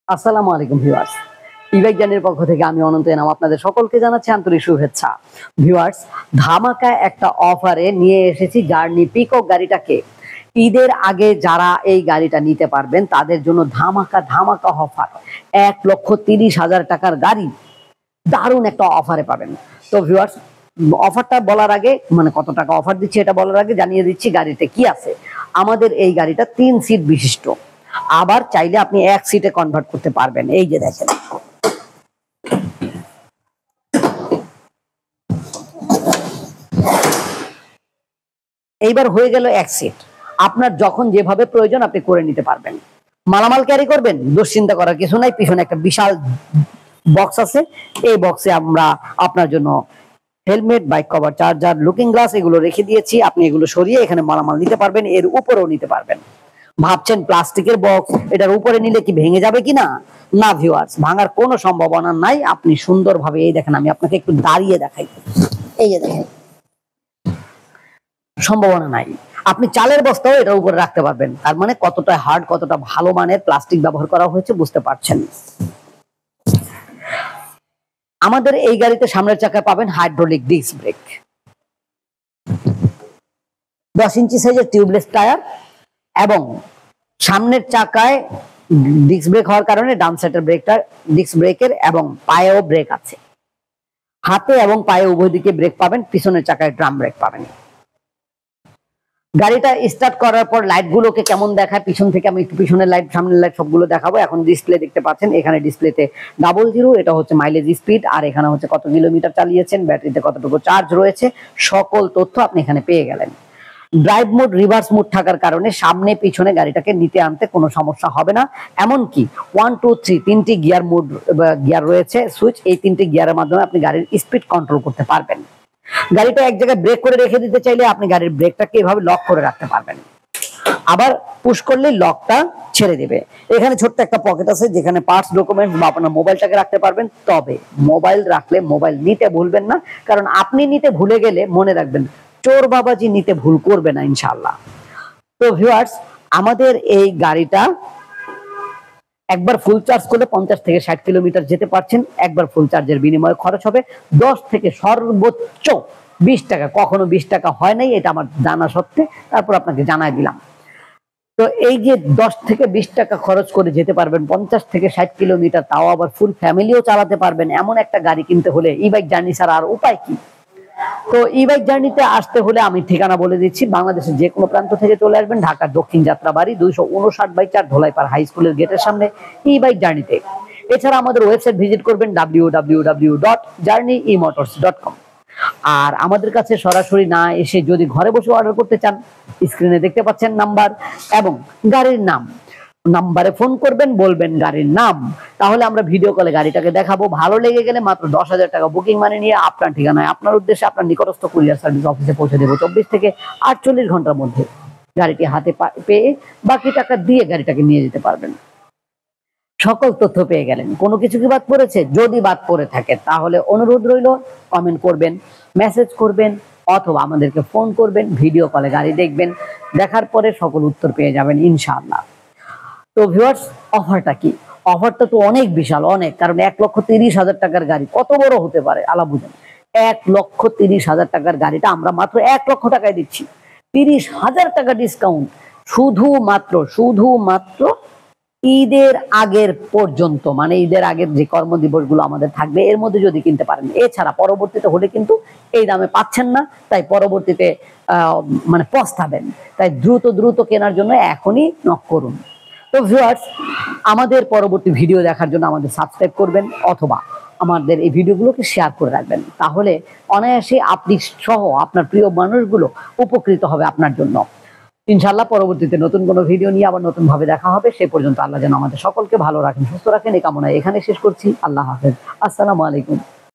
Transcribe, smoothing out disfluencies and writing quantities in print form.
আসসালামু আলাইকুম viewers. E-bike জার্নির পক্ষ থেকে আমি অনন্ত এনাম আপনাদের সকলকে জানাচ্ছি আন্তরিক শুভেচ্ছা। ভিউয়ার্স, ধামাকা একটা অফারে নিয়ে এসেছি জার্নি পিকক গাড়িটাকে। ঈদের আগে যারা এই গাড়িটা নিতে পারবেন তাদের জন্য ধামাকা ধামাকা অফার। 1,30,000 টাকার গাড়ি দারুণ একটা অফারে পাবেন। তো ভিউয়ার্স, অফারটা বলার আগে কত টাকা অফার দিচ্ছি এটা বলার আগে জানিয়ে দিচ্ছি গাড়িতে কি আছে। আমাদের এই গাড়িটা 3 সিট বিশিষ্ট, আবার চাইলে আপনি 1 সিটে কনভার্ট করতে পারবেন। এই যে দেখেন, এইবার হয়ে গেল 1 সিট। আপনার যখন যেভাবে প্রয়োজন আপনি করে নিতে পারবেন। মালামাল ক্যারি করবেন, দুশ্চিন্তা করার কিছু নাই। পিছনে একটা বিশাল বক্স আছে, এই বক্সে আমরা আপনার জন্য helmet, bike cover, charger, looking glass এগুলো রেখে দিয়েছি। আপনি এগুলো সরিয়ে এখানে মালামাল নিতে পারবেন, এর উপরেও নিতে পারবেন। ভাবছেন প্লাস্টিকের বক্স এটার উপরে নিলে কি ভেঙে যাবে কিনা? না ভিউয়ার্স, ভাঙার কোনো সম্ভাবনা নাই। আপনি সুন্দরভাবে, এই দেখেন, আমি আপনাকে একটু দাঁড়িয়ে দেখাই, এই যে দেখেন, সম্ভাবনা নাই। আপনি চালের বস্তাও এটার উপরে রাখতে পারবেন। তার মানে কতটা হার্ড, কতটা ভালো মানের প্লাস্টিক ব্যবহার করা হয়েছে বুঝতে পারছেন। আমাদের এই গাড়িতে সামনের চাকায় পাবেন হাইড্রোলিক ডিস্ক ব্রেক, 10 ইঞ্চি সাইজের টিউবলেস টায়ার, এবং সামনের চাকায় ডিস্ক ব্রেক হওয়ার কারণে ডান সাইডের ব্রেকটা ডিস্ক ব্রেকের, এবং পায়েও ব্রেক আছে। হাতে এবং পায়ে উভয় দিকে ব্রেক পাবেন। পিছনের চাকায় ড্রাম ব্রেক পাবেন। গাড়িটা স্টার্ট করার পর লাইট গুলোকে কেমন দেখায় পিছন থেকে আমি একটু পিছনের লাইট, সামনের লাইট সবগুলো দেখাবো। এখন ডিসপ্লে দেখতে পাচ্ছেন, এখানে ডিসপ্লেতে 00, এটা হচ্ছে মাইলেজ স্পিড, আর এখানে হচ্ছে কত কিলোমিটার চালিয়েছেন, ব্যাটারিতে কতটুকু চার্জ রয়েছে, সকল তথ্য আপনি এখানে পেয়ে গেলেন। ড্রাইভ মোড, রিভার্স মোড থাকার কারণে সামনে পিছনে গাড়িটাকে নিতে আনতে কোনো সমস্যা হবে না। এমনকি 1, 2, 3 তিনটি গিয়ার মোড, গিয়ার রয়েছে সুইচ, এই তিনটি গিয়ারের মাধ্যমে আপনি গাড়ির স্পিড কন্ট্রোল করতে পারবেন। গাড়িটা এক জায়গায় ব্রেক করে রেখে দিতে চাইলে আপনি গাড়ির ব্রেকটাকে এভাবে লক করে রাখতে পারবেন, আবার পুশ করলে লকটা ছেড়ে দেবে। এখানে ছোট্ট একটা পকেট আছে যেখানে পার্টস, ডকুমেন্টস বা আপনার মোবাইলটাকে রাখতে পারবেন। তবে মোবাইল রাখলে মোবাইল নিতে ভুলবেন না, কারণ আপনি নিতে ভুলে গেলে মনে রাখবেন চোর বাবাজি নিতে ভুল করবে না ইনশাআল্লাহ। তো ভিউয়ার্স, আমাদের এই গাড়িটা একবার ফুল চার্জ করলে 50 থেকে 60 কিলোমিটার যেতে পারছেন। একবার ফুল চার্জের বিনিময়ে খরচ হবে 10 থেকে সর্বোচ্চ 20 টাকা। কখনো 20 টাকা হয় নাই, এটা আমার জানা সত্ত্বে তারপর আপনাকে জানাই দিলাম। তো এই যে 10 থেকে 20 টাকা খরচ করে যেতে পারবেন 50 থেকে 60 কিলোমিটার, তাও আবার ফুল ফ্যামিলিও চালাতে পারবেন, এমন একটা গাড়ি কিনতে হলে ইবাইক জার্নি ছাড়া আর উপায় কি? তো ইবাইক জার্নিতে আসতে হলে আমি ঠিকানা বলে দিচ্ছি। বাংলাদেশের যে কোনো প্রান্ত থেকে চলে আসবেন, ঢাকার দক্ষিণ যাত্রাবাড়ি 259/4 ধোলাইপাড় হাই স্কুলের গেটের সামনে ইবাইক জার্নিতে। এছাড়া আমাদের ওয়েবসাইট ভিজিট করবেন www.journeymotors.com। আর আমাদের কাছে সরাসরি না এসে যদি ঘরে বসে অর্ডার করতে চান, স্ক্রিনে দেখতে পাচ্ছেন নাম্বার এবং গাড়ির নাম, নাম্বারে ফোন করবেন, বলবেন গাড়ির নাম, তাহলে আমরা ভিডিও কলে গাড়িটাকে দেখাবো। ভালো লেগে গেলে মাত্র 10,000 টাকা বুকিং মানি নিয়ে আপনার ঠিকানায়, আপনার উদ্দেশ্যে, আপনার নিকটস্থ কুরিয়ার সার্ভিস অফিসে পৌঁছে দেবো 24 থেকে 48 ঘন্টার মধ্যে। গাড়িটি হাতে পেয়ে বাকি টাকা দিয়ে গাড়িটাকে নিয়ে যেতে পারবেন। সকল তথ্য পেয়ে গেলেন। কোনো কিছু কি বাদ পড়েছে? যদি বাদ পড়ে থাকে তাহলে অনুরোধ রইল কমেন্ট করবেন, মেসেজ করবেন, অথবা আমাদেরকে ফোন করবেন। ভিডিও কলে গাড়ি দেখবেন, দেখার পরে সকল উত্তর পেয়ে যাবেন ইনশাআল্লাহ। তো ভিউয়ার্স, অফারটা কি? অফারটা তো অনেক বিশাল, অনেক, কারণ 1,30,000 টাকার গাড়ি কত বড় হতে পারে আল্লাহ বুঝেন। 1,30,000 টাকার গাড়িটা আমরা মাত্র 1 লক্ষ টাকায় দিচ্ছি। 30,000 টাকা ডিসকাউন্ট শুধুমাত্র ঈদের আগের পর্যন্ত, মানে ঈদের আগের যে কর্মদিবস গুলো আমাদের থাকবে এর মধ্যে যদি কিনতে পারেন। এছাড়া পরবর্তীতে হলে কিন্তু এই দামে পাচ্ছেন না, তাই পরবর্তীতে পস্তাবেন। তাই দ্রুত কেনার জন্য এখনই নক করুন। তো ভিউয়ার্স, আমাদের পরবর্তী ভিডিও দেখার জন্য আমাদের সাবস্ক্রাইব করবেন, অথবা আমাদের এই ভিডিওগুলোকে শেয়ার করে রাখবেন। তাহলে অনায়াসে আপনি সহ আপনার প্রিয় মানুষগুলো উপকৃত হবে আপনার জন্য। ইনশাআল্লাহ পরবর্তীতে নতুন কোনো ভিডিও নিয়ে আবার নতুন ভাবে দেখা হবে। সে পর্যন্ত আল্লাহ যেন আমাদের সকলকে ভালো রাখেন, সুস্থ রাখেন, এই কামনায় এখানে শেষ করছি। আল্লাহ হাফেজ, আসসালামু আলাইকুম।